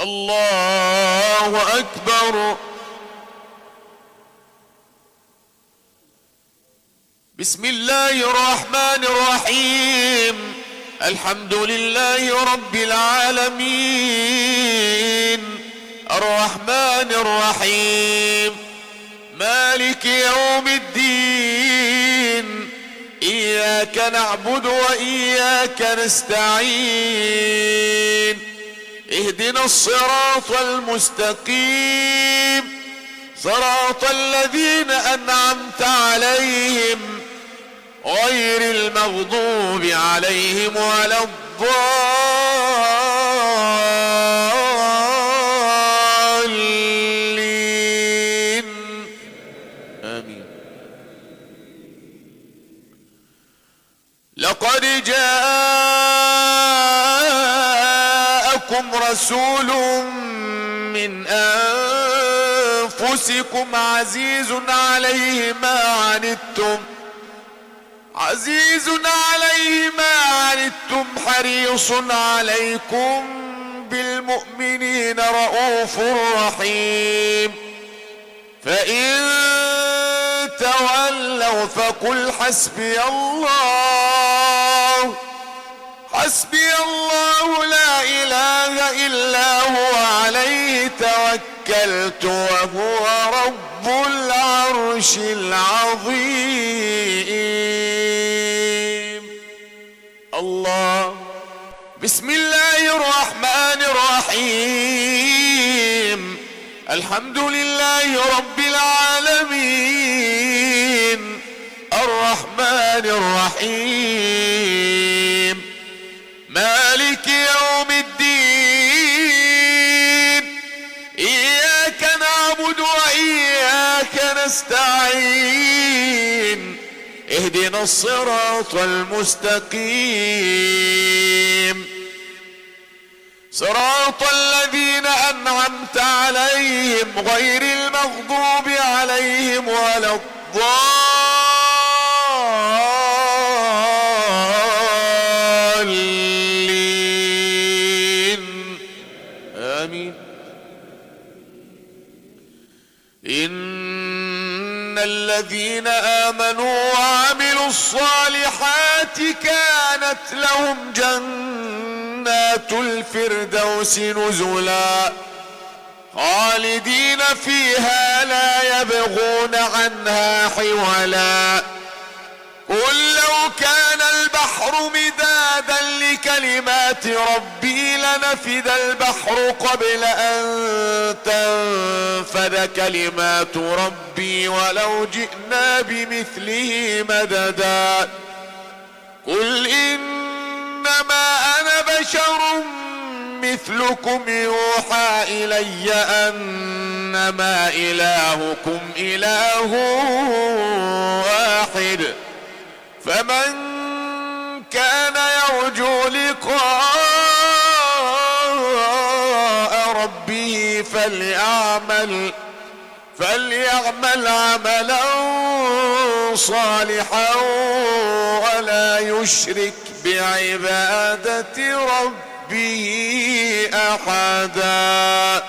الله أكبر. بسم الله الرحمن الرحيم. الحمد لله رب العالمين، الرحمن الرحيم، مالك يوم الدين، إياك نعبد وإياك نستعين، اهدنا الصراط المستقيم، صراط الذين أنعمت عليهم غير المغضوب عليهم ولا الضالين، آمين. لقد جاءكم رسول من أنفسكم عزيز عليه ما عنتم حريص عليكم بالمؤمنين رؤوف رحيم. فإن تولوا فقل حسبي الله لا إله إلا هو عليه توكلت وهو رب العرش العظيم. الله. بسم الله الرحمن الرحيم. الحمد لله رب العالمين، الرحمن الرحيم، مالك يوم الدين، إياك نعبد وإياك نستعين، اهدنا الصراط المستقيم، صراط الذين أنعمت عليهم غير المغضوب عليهم ولا الضالين، آمين. إن الذين آمنوا وعملوا الصالحات كانت لهم جنات الفردوس نزلا خالدين فيها لا يبغون عنها حولا. قل لو كان البحر مدادا لكلمات ربي لنفد البحر قبل أن تنفد كلمات ربي ولو جئنا بمثله مددا. قل إنما أنا بشر مثلكم يوحى إلي أنما إلهكم إله واحد، فمن كان يرجو لقاء ربه فليعمل عملا صالحا ولا يشرك بعبادة ربه أحدا.